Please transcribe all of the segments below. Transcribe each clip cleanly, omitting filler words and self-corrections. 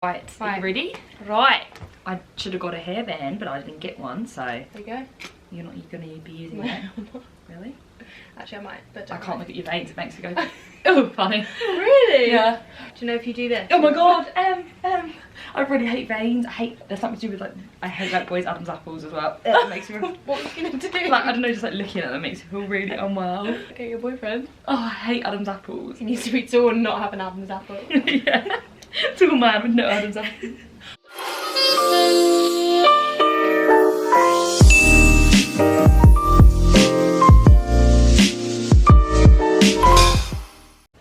Right, are you ready? Right. I should have got a hairband, but I didn't get one, so... There you go. You're going to be using it? Really? Actually, I might, but I can't look at your veins, it makes me go... Oh, funny. Really? Yeah. Do you know if you do this? Oh my god, I really hate veins. There's something to do with, like, I hate, like, boys' Adam's apples as well. It makes me... What are you going to do? Like, I don't know, just, like, looking at them makes me feel really unwell. Okay, your boyfriend. Oh, I hate Adam's apples. He needs to be tall and not have an Adam's apple. Yeah. Tall man with no Adam's apples.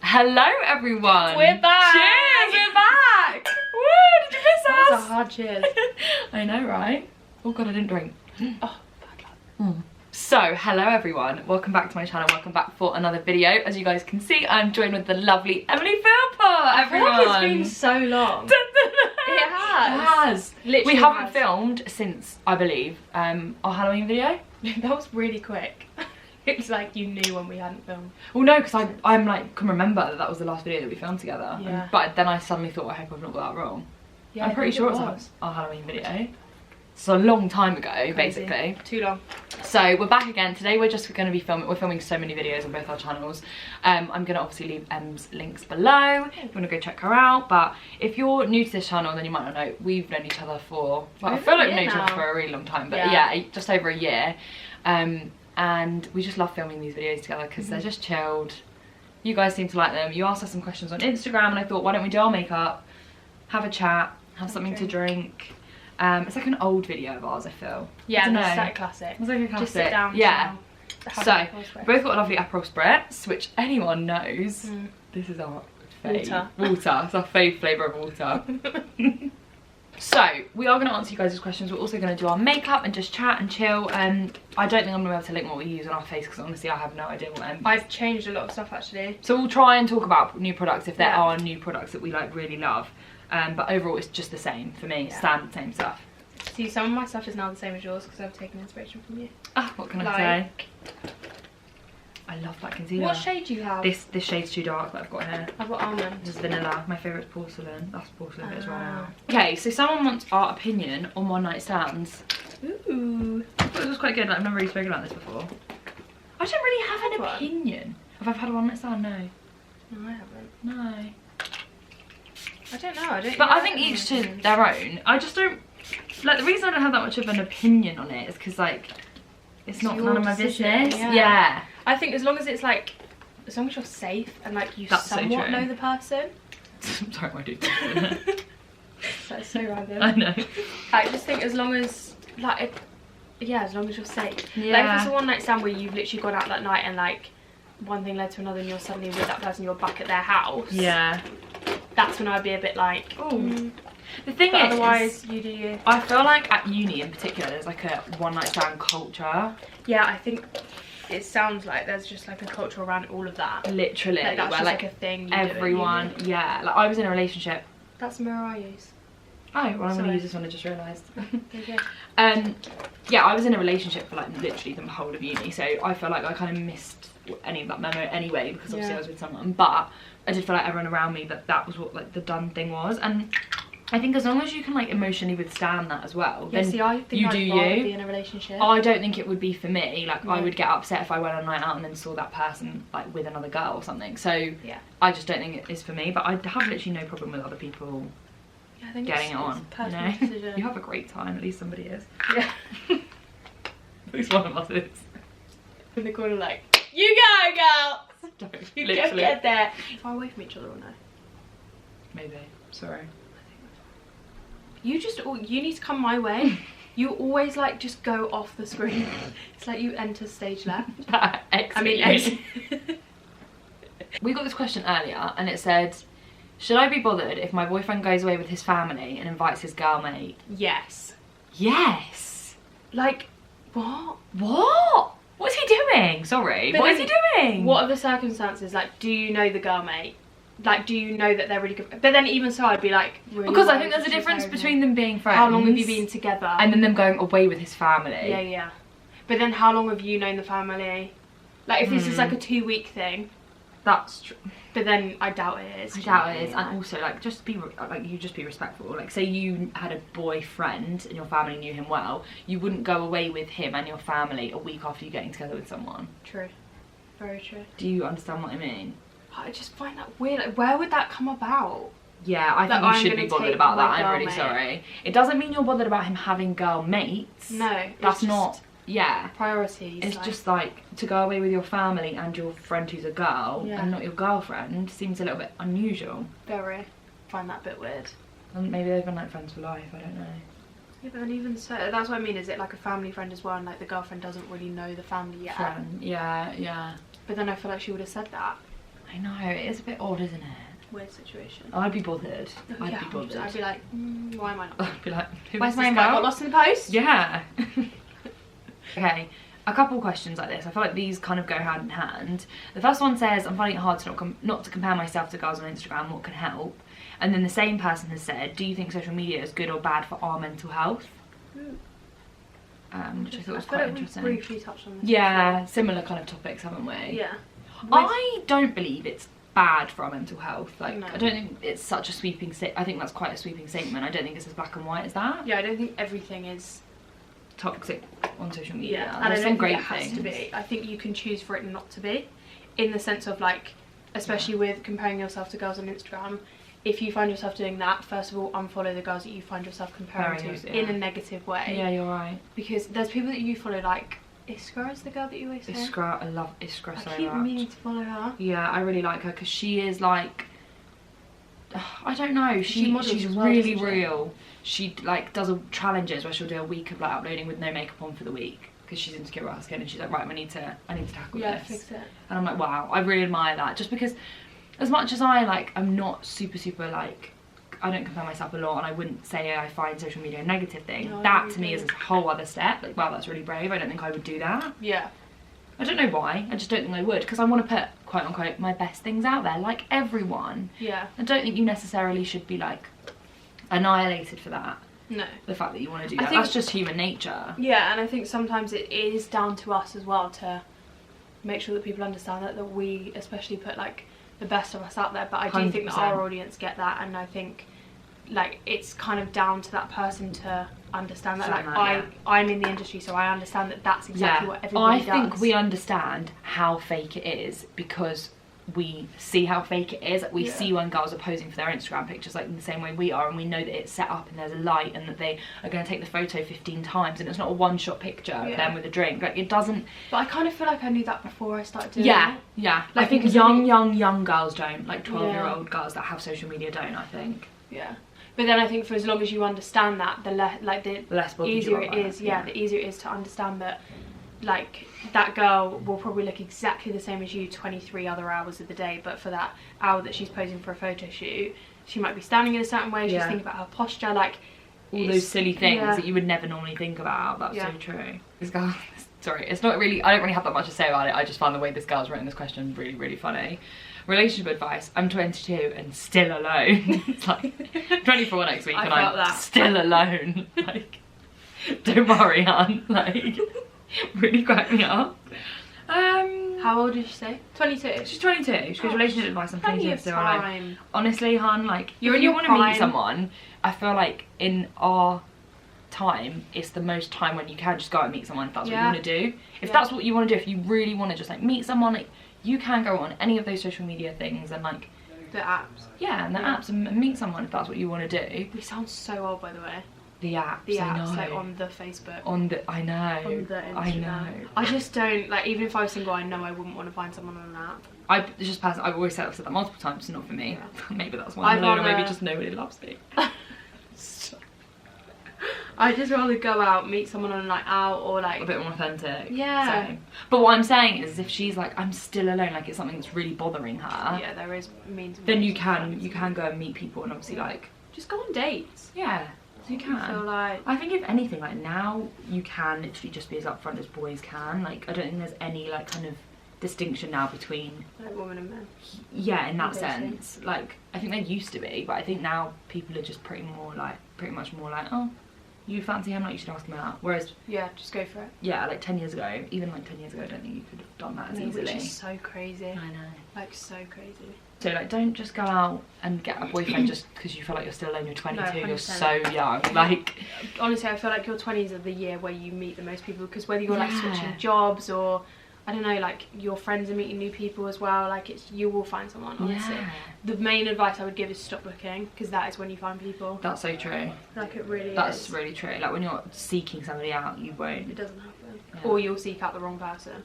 Hello everyone! We're back! Cheers! We're back! Woo! Did you miss us? That was a hard cheers. I know, right? Oh god, I didn't drink. Oh, bad luck. So, hello everyone. Welcome back to my channel. Welcome back for another video. As you guys can see, I'm joined with the lovely Emily Philpott, everyone! I feel like it's been so long. It has. It has. Literally we haven't has. filmed since, I believe, our Halloween video. That was really quick. It's like you knew when we hadn't filmed. Well, no, because I'm like, can remember that was the last video that we filmed together. Yeah. But then I suddenly thought, I hope I've not got that wrong. Yeah, I'm pretty sure it was our Halloween video. It's a long time ago, Crazy. basically. Too long. So we're back again. Today we're just going to be filming so many videos on both our channels. I'm going to obviously leave Em's links below if you want to go check her out. But if you're new to this channel, then you might not know, we've known each other for, well, I feel like we've known each other for a really long time. But yeah, just over a year. And we just love filming these videos together because they're just chilled. You guys seem to like them. You asked us some questions on Instagram and I thought, why don't we do our makeup, have a chat, have something to drink. It's like an old video of ours, I feel. Yeah, it's like classic. It's like a classic. Just sit down. Yeah. So, we both got a lovely Aperol Spritz, which anyone knows. This is our fave. Water. It's our fave flavour of water. So, we are going to answer you guys' questions. We're also going to do our makeup and just chat and chill. I don't think I'm going to be able to link what we use on our face because honestly I have no idea what I've changed a lot of stuff actually. So we'll try and talk about new products if there are new products that we like really love. But overall it's just the same for me, standard same stuff. See, some of my stuff is now the same as yours because I've taken inspiration from you. Ah, what can I say? I love that concealer. What shade do you have? This shade's too dark that I've got here. I've got almond. This is vanilla. My favourite's porcelain. That's porcelain bit as well. Okay, so someone wants our opinion on one night stands. Ooh. I thought this was quite good. I've never really spoken about this before. I don't really have an opinion. Have I had a one night stand? No. No, I haven't. No. I don't know. But I think each to their own. I just don't, like, the reason I don't have that much of an opinion on it is because, like, it's not none of my business. Yeah. I think as long as it's like, as long as you're safe and like you somewhat know the person. Sorry, my dude. That's so random. I know. I just think as long as, like, as long as you're safe. Yeah. Like if it's a one night stand where you've literally gone out that night and like one thing led to another and you're suddenly with that person, you're back at their house. Yeah. That's when I'd be a bit like, oh. The thing is, otherwise you do you. I feel like at uni in particular, there's like a one night stand culture. Yeah, I think it sounds like there's just like a culture around all of that. Literally, like, that's where just like a thing. Everyone, yeah. Like I was in a relationship. That's the mirror I use. Oh, well, I'm gonna use this one. I just realised. Okay. Yeah, I was in a relationship for like literally the whole of uni, so I feel like I kind of missed any of that memo anyway because obviously I was with someone. But I did feel like everyone around me that was what like the done thing was, and I think as long as you can like emotionally withstand that as well, then see, I think you I'd do rather you. Be in a relationship. I don't think it would be for me. Like I would get upset if I went on a night out and then saw that person like with another girl or something. So yeah, I just don't think it is for me. But I have literally no problem with other people getting it on. You know? You have a great time. At least somebody is. Yeah. At least one of us is. In the corner, like, you go, girl. You literally. get there. Far away from each other or no? Maybe. Sorry. You need to come my way. You always like just go off the screen. It's like you enter stage left. Exit. We got this question earlier and it said, should I be bothered if my boyfriend goes away with his family and invites his girl mate? Yes. Yes. Like, what? What? What's he doing? Sorry. What is he doing? What are the circumstances? Like, do you know the girl mate? Like, do you know that they're really good? But then even so, I'd be like, really because I think there's a difference between them being friends. How long have you been together? And then them going away with his family. Yeah, yeah. But then how long have you known the family? Like, if this is like a 2-week thing. That's true. But then I doubt it is. I doubt it is. And also, like, just be respectful. Like, say you had a boyfriend and your family knew him well, you wouldn't go away with him and your family a week after you getting together with someone. True. Very true. Do you understand what I mean? I just find that weird. Like, where would that come about? Yeah, I think you should be bothered about that. I'm really sorry. It doesn't mean you're bothered about him having girl mates. No. That's not... Yeah. Priorities. It's just like, to go away with your family and your friend who's a girl and not your girlfriend seems a little bit unusual. Very. Find that a bit weird. And maybe they've been like friends for life, I don't know. Yeah, but then even so, that's what I mean, is it like a family friend as well, and like the girlfriend doesn't really know the family yet? Friend, yeah, yeah. But then I feel like she would have said that. I know, it is a bit odd, isn't it? Weird situation. I'd be bothered. I'd be bothered. I'd be like, why am I not? I'd be like, where's my invite? Got lost in the post? Yeah. Okay, a couple questions like this. I feel like these kind of go hand in hand. The first one says, I'm finding it hard to not to compare myself to girls on Instagram. What can help? And then the same person has said, do you think social media is good or bad for our mental health? Which I thought was quite interesting. We briefly touched on this. Yeah, similar kind of topics, haven't we? Yeah. I don't believe it's bad for our mental health. Like, No. I don't think it's such a sweeping I think that's quite a sweeping statement. I don't think it's as black and white as that. Yeah, I don't think everything is toxic on social media. Yeah, and I There's don't some great think it has things. to be. I think you can choose for it not to be, in the sense of like, especially with comparing yourself to girls on Instagram. If you find yourself doing that, first of all, unfollow the girls that you find yourself comparing to in a negative way. Yeah, you're right. Because there's people that you follow, like Iskra is the girl that you always say. Iskra, I love Iskra so much. I keep meaning to follow her. Yeah, I really like her because she is like, I don't know, she's well, really real. She like does challenges where she'll do a week of like uploading with no makeup on for the week because she's insecure about her skin, and she's like, right, I need to tackle this. Fix it. And I'm like, wow, I really admire that, just because as much as I like, I'm not super like, I don't compare myself a lot, and I wouldn't say I find social media a negative thing. No, that to me is a whole other step. Like, wow, that's really brave. I don't think I would do that. Yeah. I don't know why, I just don't think I would, because I want to put, quote unquote, my best things out there, like everyone. Yeah. I don't think you necessarily should be like annihilated for that. No. The fact that you want to do that, that's just human nature. Yeah, and I think sometimes it is down to us as well to make sure that people understand that we especially put like the best of us out there, but I do 100%. think that our audience get that, and I think like it's kind of down to that person to understand that. I'm in the industry, so I understand that that's exactly what everybody does. I think we understand how fake it is because we see how fake it is. We see when girls are posing for their Instagram pictures like in the same way we are, and we know that it's set up and there's a light and that they are going to take the photo 15 times and it's not a one-shot picture of them with a drink. Like, it doesn't... But I kind of feel like I knew that before I started doing it. Yeah. Like, I think young girls don't. Like 12-year-old girls that have social media don't, I think. Yeah. But then I think for as long as you understand that, the less easier it is. Yeah, the easier it is to understand that, like, that girl will probably look exactly the same as you 23 other hours of the day, but for that hour that she's posing for a photo shoot, she might be standing in a certain way. She's thinking about her posture, like all those silly things that you would never normally think about. That's so true. This girl, sorry, it's not really, I don't really have that much to say about it. I just found the way this girl's written this question really, really funny. Relationship advice. I'm 22 and still alone. It's like 24 next week and I'm still alone. Like, don't worry, hun. Like, really cracked me up. How old did she say? 22. She's 22. She goes, relationship advice. I'm 22 still alone. Honestly, hun, like, if you want to meet someone, I feel like in our time, it's the most time when you can just go out and meet someone if that's what you want to do. If that's what you want to do, if you really want to just like meet someone, like, you can go on any of those social media things and like the apps. Yeah, and the apps and meet someone if that's what you want to do. We sound so old, by the way. The apps, I know. Like on the Facebook. I know. On the Instagram. I know. I just don't, like, even if I was single, I know I wouldn't want to find someone on an app. I've always said that multiple times, it's not for me. Maybe that's why I'm alone, or maybe just nobody loves me. I just rather go out, meet someone on a night out, or like... A bit more authentic. Yeah. So. But what I'm saying is, if she's like, I'm still alone, like it's something that's really bothering her. Yeah, there is means. Then you can go and meet people and obviously like... Just go on dates. Yeah. You can. I feel like... I think if anything, like now, you can literally just be as upfront as boys can. Like, I don't think there's any like kind of distinction now between... Like women and men. Yeah, in that sense. Like, I think there used to be, but I think now people are just pretty much more like, oh, you fancy him, like you should ask him out. Whereas yeah, just go for it. Yeah, like 10 years ago, even like 10 years ago, I don't think you could have done that as easily. Which is so crazy. I know. Like so crazy. So like, don't just go out and get a boyfriend just because you feel like you're still alone. You're 22, No, you're so young. Like, honestly, I feel like your 20s are the year where you meet the most people, because whether you're like switching jobs or I don't know, like your friends are meeting new people as well, like you will find someone, honestly. The main advice I would give is stop looking, because that is when you find people. That's so true. Like it really That's really true. Like when you're seeking somebody out, you won't. It doesn't happen. Or you'll seek out the wrong person.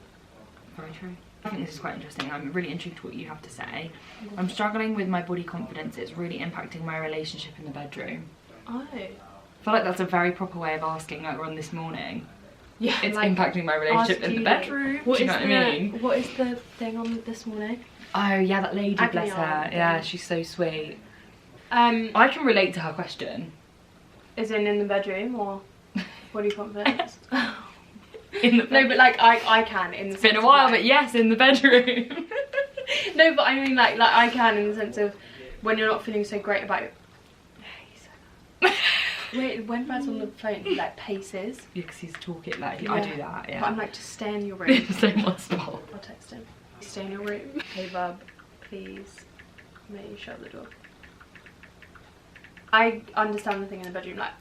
Very true. I think this is quite interesting. I'm really intrigued what you have to say. I'm struggling with my body confidence. It's really impacting my relationship in the bedroom. Oh. I feel like that's a very proper way of asking, like we're on this morning. Yeah, it's like, impacting my relationship in the bedroom. What Do you know what I mean? What is the thing on this morning? Oh yeah, that lady, bless her. Yeah, she's so sweet. I can relate to her question. Is in the bedroom or body confidence? In the bedroom. No, but like I can in the It's been a while, but yes, in the bedroom. No, but I mean like I can in the sense of when you're not feeling so great about your... Wait, when Brad's on the phone, he like paces. Yeah, because he's talking, like, I do that, yeah. But I'm like, just stay in your room. Same one spot. I'll text him. Stay in your room. Hey, bub, please, may you shut the door. I understand the thing in the bedroom, like,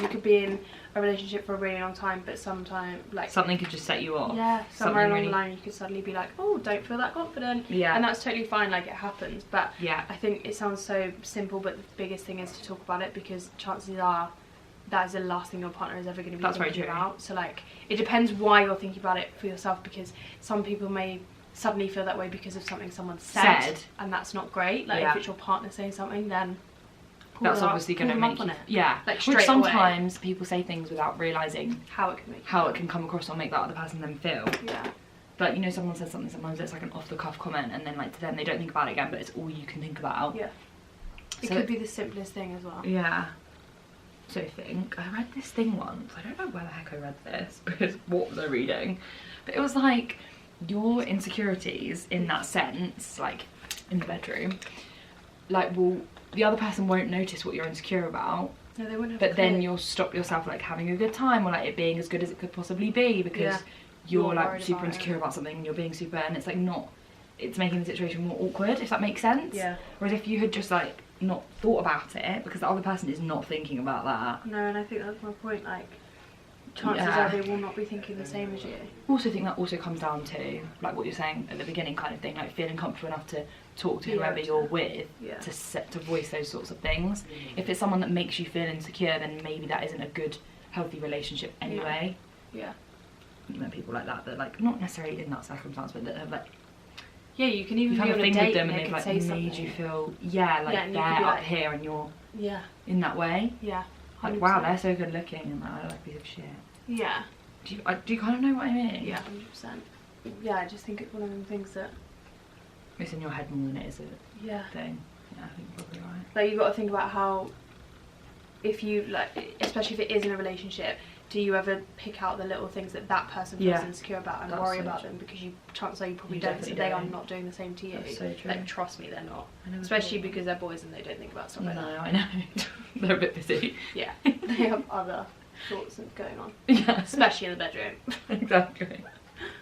you could be in a relationship for a really long time, but sometimes, like... Something could just set you off. Yeah, somewhere along the line you could suddenly be like, oh, don't feel that confident. Yeah. And that's totally fine, like, it happens. But yeah, I think it sounds so simple, but the biggest thing is to talk about it, because chances are that is the last thing your partner is ever going to be thinking about. So, like, it depends why you're thinking about it for yourself, because some people may suddenly feel that way because of something someone said. And that's not great. Like, if it's your partner saying something, then... That's obviously going to make you, like straight which sometimes away. People say things without realising how it can make it can come across or make that other person then feel. Yeah. But you know, someone says something, sometimes it's like an off the cuff comment, and then like to them they don't think about it again, but it's all you can think about. Yeah. It could be the simplest thing as well. Yeah. So I read this thing once. I don't know where the heck I read this, because what was I reading? But it was like your insecurities in that sense, like in the bedroom, like the other person won't notice what you're insecure about. No, they wouldn't. But then you'll stop yourself like having a good time, or like it being as good as it could possibly be, because you're like super insecure about something and you're being super, and it's like it's making the situation more awkward, if that makes sense. Yeah. Whereas if you had just like not thought about it, because the other person is not thinking about that. No, and I think that's my point, like chances are they will not be thinking the same as you. I also think that also comes down to like what you're saying at the beginning kind of thing, like feeling comfortable enough to talk to whoever you're with, to voice those sorts of things. If it's someone that makes you feel insecure, then maybe that isn't a good healthy relationship anyway. Yeah. You know, people like that like not necessarily in that circumstance, but that have like you can even have a thing with them and they've like made something. You feel like they're up here and you're in that way. Yeah. 100%. Like, wow, they're so good looking, and like, I look like a piece of shit. Yeah. Do you kind of know what I mean? Yeah, 100%. Yeah, I just think it's one of them things that... It's in your head more than it is a thing. Yeah, I think you're probably right. Like, you've got to think about how, if you, like, especially if it is in a relationship, do you ever pick out the little things that that person feels insecure about and worry about them, because chances are you probably don't, so they are not doing the same to you. That's so true. Like, trust me, they're not. Especially because they're boys and they don't think about stuff like that. No, I know. They're a bit busy. Yeah, they have other thoughts going on. Yeah. Especially in the bedroom. Exactly.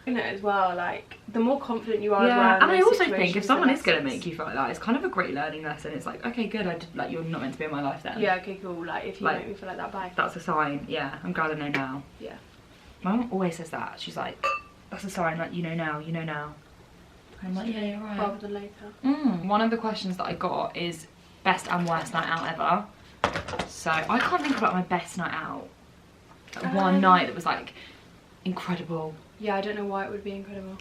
You know, as well, like, the more confident you are as well. And I also think if someone is going to make you feel like that, it's kind of a great learning lesson. It's like, okay, good, like, you're not meant to be in my life then. Yeah, okay, cool. Like, if you make me feel like that, bye. That's a sign. Yeah, I'm glad I know now. Yeah. My mum always says that. She's like, that's a sign, like, you know now, you know now. I'm like, yeah, you're right. Rather than later. One of the questions that I got is best and worst night out ever. So I can't think about my best night out. Like, one night that was like incredible. Yeah, I don't know why it would be incredible.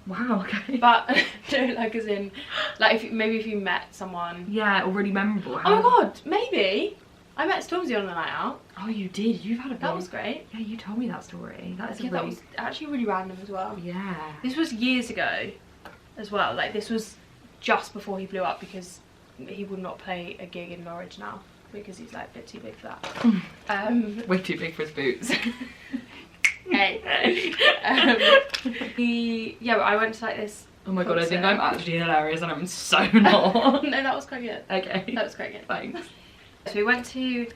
Wow, okay. But no, like as in, like maybe if you met someone. Yeah, or really memorable. Oh my god, maybe. I met Stormzy on the night out. Oh, you did? You've had a bit. That was great. Yeah, you told me that story. That was actually really random as well. Yeah. This was years ago as well. Like, this was just before he blew up, because he would not play a gig in Norwich now because he's like a bit too big for that. Way too big for his boots. Hey. I went to like this. Oh my god, I think I'm actually hilarious and I'm so not. No, that was quite good. Okay. That was quite good. Thanks. So we went to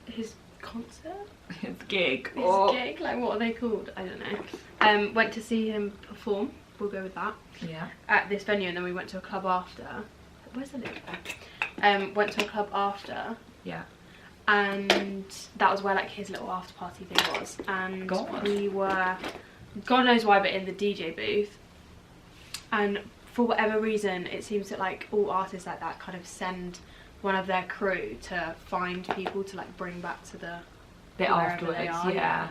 his concert? It's gig. It's gig, like what are they called? I don't know. Went to see him perform, we'll go with that. Yeah. At this venue, and then we went to a club after. Where's the link there? Went to a club after. Yeah. And that was where like his little after party thing was. And God. we were, God knows why, but in the DJ booth. And for whatever reason, it seems that like all artists like that kind of send one of their crew to find people to like bring back to the bit afterwards, yeah.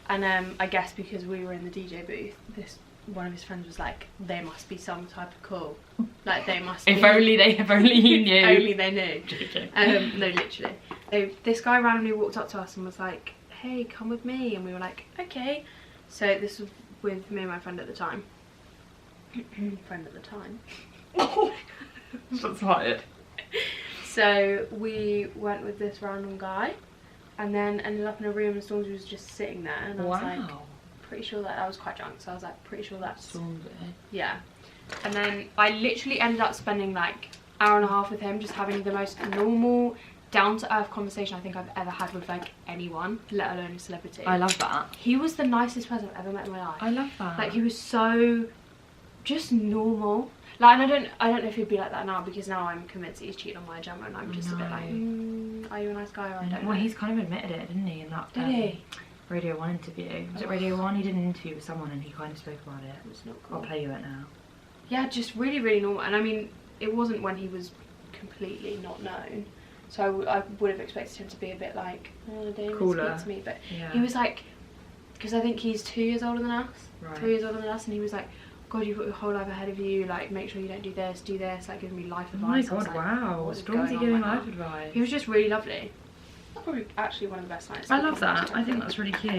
And I guess because we were in the DJ booth, one of his friends was like, they must be some type of cool, like they must if only he knew. Only they knew. No, literally. So this guy randomly walked up to us and was like, hey, come with me, and we were like, okay. So this was with me and my friend at the time. Friend at the time. That's hard. So we went with this random guy, and then ended up in a room and Stormzy was just sitting there, and I was like, pretty sure that I was quite drunk, so I was like, pretty sure that's Stormzy. Yeah. And then I literally ended up spending like an hour and a half with him, just having the most normal, down-to-earth conversation I think I've ever had with like anyone, let alone a celebrity. I love that. He was the nicest person I've ever met in my life. I love that. Like he was so just normal. Like, and I don't know if he'd be like that now, because now I'm convinced he's cheating on my Gemma, and I'm just a bit like, are you a nice guy, or I don't know. Well, he's kind of admitted it, didn't he, in that Did he? Radio 1 interview. Was it Radio 1? He did an interview with someone and he kind of spoke about it. It's not cool. I'll play you it now. Yeah, just really, really normal. And I mean, it wasn't when he was completely not known, so I would have expected him to be a bit like, oh, Dane, cooler. speak to me. But Yeah. he was like, because I think he's 2 years older than us, Right. 3 years older than us, and he was like, God, you've got your whole life ahead of you, like, make sure you don't do this, like, giving me life Oh my advice. I was god, like, wow. what is Stormzy going on giving right now? life advice. He was just really lovely. Probably actually one of the best nights. I love that. I think that's really cute.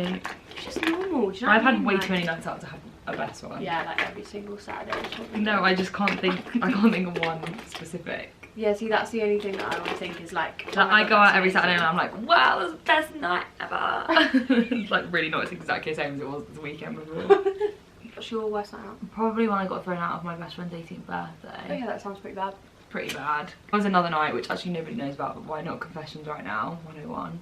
It's just normal. Do you know I've what I had mean? way Like, too many nights out to have a best one. Yeah, like every single Saturday. or something. No, I just can't think. I can't think of one specific. Yeah, see, that's the only thing that I always think is like. Like, I go out every Saturday and I'm like, wow, it was the best night ever. It's like really not exactly the same as it was the weekend before. What's your worst night out? Probably when I got thrown out of my best friend's 18th Oh birthday. yeah, that sounds pretty bad. Pretty bad. There was another night, which actually nobody knows about, but why not confessions right now, 101,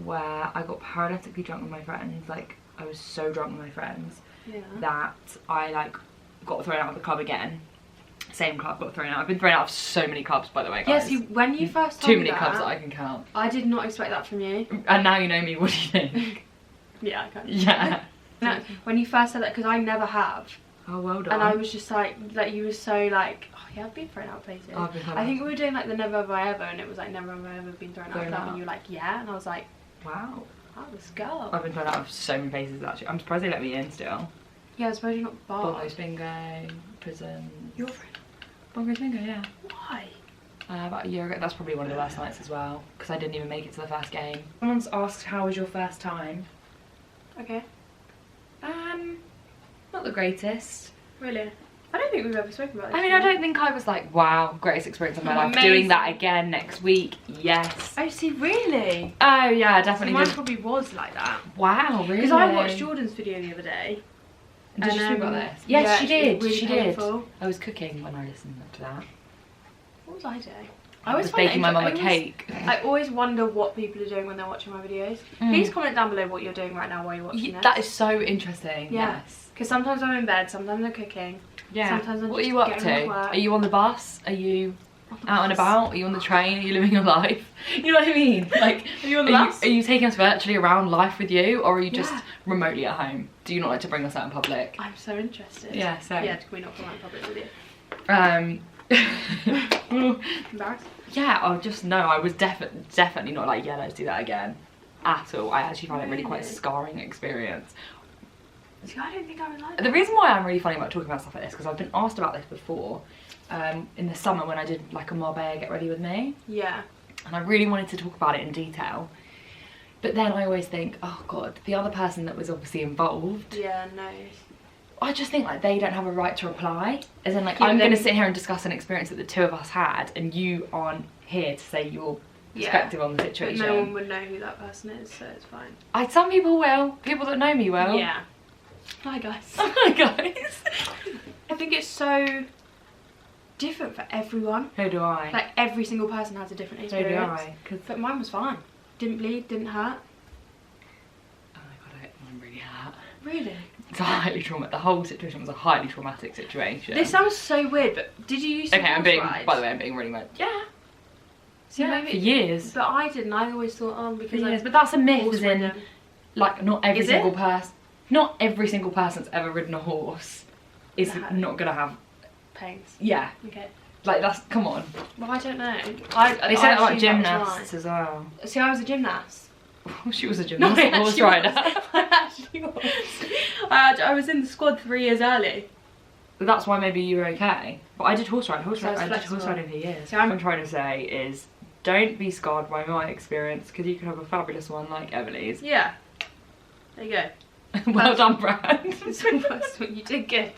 where I got paralytically drunk with my friends. Like, I was so drunk with my friends Yeah. that I like got thrown out of the club again. Same club, got thrown out. I've been thrown out of so many clubs, by the way, Yeah, guys. see, when you first told Too me many that, clubs that I can count. I did not expect that from you. And now you know me, what do you think? Yeah, I can. Yeah. No, when you first said that, because I never have. Oh, well done. And I was just like you were so like, oh yeah, I've been thrown out of places. Oh, I've been thrown I out. think we were doing like the never have I ever, and it was like never have I ever been thrown out of Thrown club, out. and you were like, yeah, and I was like, Wow. oh, let's go. I've been thrown out of so many places, actually. I'm surprised they let me in still. Yeah, I suppose you're not barred. Bongo's Bingo, prison. Your friend? Bongo's Bingo, yeah. Why? About a year ago. That's probably one of the worst nights as well, because I didn't even make it to the first game. Someone's asked, how was your first time? Okay. Not the greatest. Really? I don't think we've ever spoken about this. I mean, I don't think I was like, wow, greatest experience of my life. Amazing. Doing that again next week, yes. Oh, see, really? Oh yeah, definitely. Mine did. probably was like that. Wow, really? Because I watched Jordan's video the other day. Did she and, speak about this? Yes, yeah, she it did. was really She painful. did. I was cooking when I listened to that. What was I doing? I was baking my mum a cake. I always wonder what people are doing when they're watching my videos. Please comment down below what you're doing right now while you're watching this. That is so interesting. Yeah. Yes. Because sometimes I'm in bed, sometimes I'm cooking. Yeah. Sometimes I'm What are just you up getting to? off work. Are you on the bus? Are you out and bus. about? Are you on the train? Are you living your life? You know what I mean? Like, Are you on the bus? Are you taking us virtually around life with you, or are you just Yeah. remotely at home? Do you not like to bring us out in public? I'm so interested. Yeah, same. Yeah, can we not come out in public with you? Embarrassed? Yeah, I just no. I was definitely not like, yeah, let's do that again, at all. I actually found it really quite a Really? scarring experience. See, I don't think I was like that. The reason why I'm really funny about talking about stuff like this, because I've been asked about this before, in the summer when I did like a Marbella Get Ready With Me, Yeah. and I really wanted to talk about it in detail. But then I always think, oh god, the other person that was obviously involved, Yeah, no. I just think like they don't have a right to reply. As in like, Yeah, I'm but going to then- sit here and discuss an experience that the two of us had, and you aren't here to say your perspective on the But situation. no one would know who that person is, so it's fine. Some people will. People that know me will. Yeah. Hi guys. Hi guys. I think it's so different for everyone. So do I. Like every single person has a different So do experience. I. 'Cause But mine was fine. Didn't bleed, didn't hurt. Really? It's a highly traumatic. The whole situation was a highly traumatic situation. This sounds so weird, but did you used to Okay, ride? by the way, I'm being really mad. Yeah. So Yeah, maybe, for years. But I didn't. I always thought, because For years. I But that's a myth, horse as in, ridden. like, not every Is it? single person. Not every single person that's ever ridden a horse is not gonna have. pains. Yeah. Okay. Like that's. Come on. Well, I don't know. They say that about assumed gymnasts as well. right. See, I was a gymnast. She was a No, gymnast, I a horse actually rider. was. I actually was. I was in the squad 3 years early. That's why maybe you were okay. But I did horse riding. So I did horse flexible. riding for years. So What I'm trying to say is, don't be scarred by my experience, because you could have a fabulous one like Emily's. Yeah. There you go. Well done, Brad. It's all personal. You did good.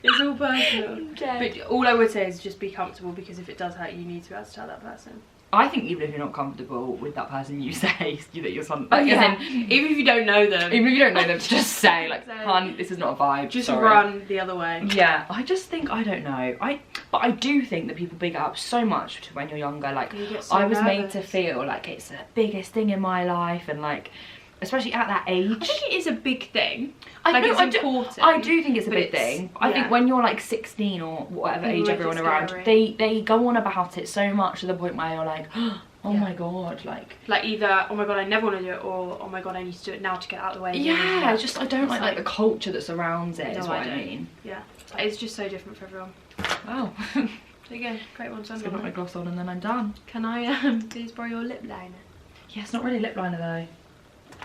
It's all personal. Okay. But all I would say is just be comfortable, because if it does hurt you, you need to be able to tell that person. I think even if you're not comfortable with that person, you say that you're something. Like, Like, yeah. as in, Even if you don't know them. even if you don't know them, just say like, So- "Hun, this is not a vibe." Just sorry." run the other way. Yeah, I just think I don't know. But I do think that people big it up so much to when you're younger. Like You get so I was made nervous. to feel like it's the biggest thing in my life, and like especially at that age. I think it is a big thing. I Like, know, it's important. I do think it's a but big it's- thing. I yeah. think when you're like 16 or whatever People age make everyone it around, scary. they go on about it so much to the point where you're like, oh Yeah. my god, like. Like either, oh my god, I never want to do it, or oh my god, I need to do it now to get out of the way. Yeah, I just I don't It's like the culture that surrounds it. Is No, what I I don't. mean. Yeah, it's just so different for everyone. Wow. There you go, great one. Let's go put my gloss on and then I'm done. Can I please borrow your lip liner? Yeah, it's not really a lip liner though.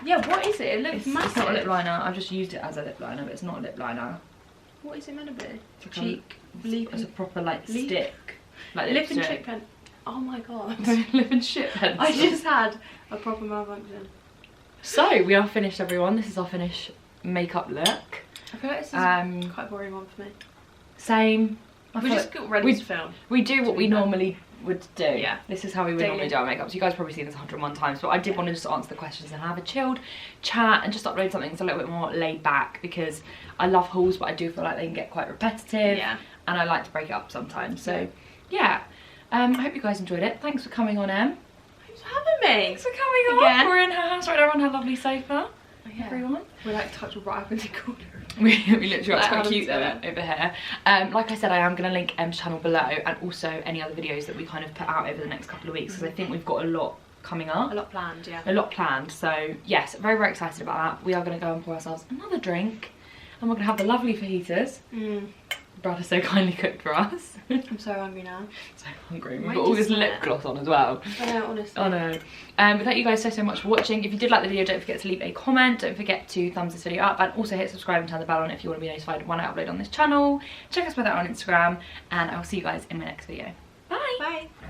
Yeah, what is it? It looks It's massive. not a lip liner. I've just used it as a lip liner, but it's not a lip liner. What is it meant to be? It's like Cheek, lip. It's a proper like lip? stick. Like lip and lipstick. cheek pen. Oh my god. Lip and shit pencil. I just had a proper malfunction. So we are finished, everyone. This is our finished makeup look. I feel like this is quite a boring one for me. Same. I We feel just like got ready to film. we do what to we be fair. normally would do. Yeah. This is how we would Daily. normally do our makeup. So you guys have probably seen this 101 times, but I did want to just answer the questions and have a chilled chat and just upload something that's a little bit more laid back, because I love hauls, but I do feel like they can get quite repetitive. Yeah. And I like to break it up sometimes. So yeah. I hope you guys enjoyed it. Thanks for coming on, Em. Thanks for having me. Thanks for coming Again. on. We're in her house right now on her lovely sofa. Yeah. Everyone. We're like tucked right up in the corner. We literally are Like, quite how cute to do though over here. Like I said, I am going to link Em's channel below, and also any other videos that we kind of put out over the next couple of weeks, because I think we've got a lot coming up. A lot planned, yeah. A lot planned. So yes, very, very excited about that. We are going to go and pour ourselves another drink, and we're going to have the lovely fajitas. Brad has so kindly cooked for us. I'm so hungry now. So hungry. We've Might got all this just lip sweat. gloss on as well. I know, honestly. Oh no. But thank you guys so much for watching. If you did like the video, don't forget to leave a comment. Don't forget to thumbs this video up, and also hit subscribe and turn the bell on if you want to be notified when I upload on this channel. Check us both out on Instagram, and I will see you guys in my next video. Bye. Bye.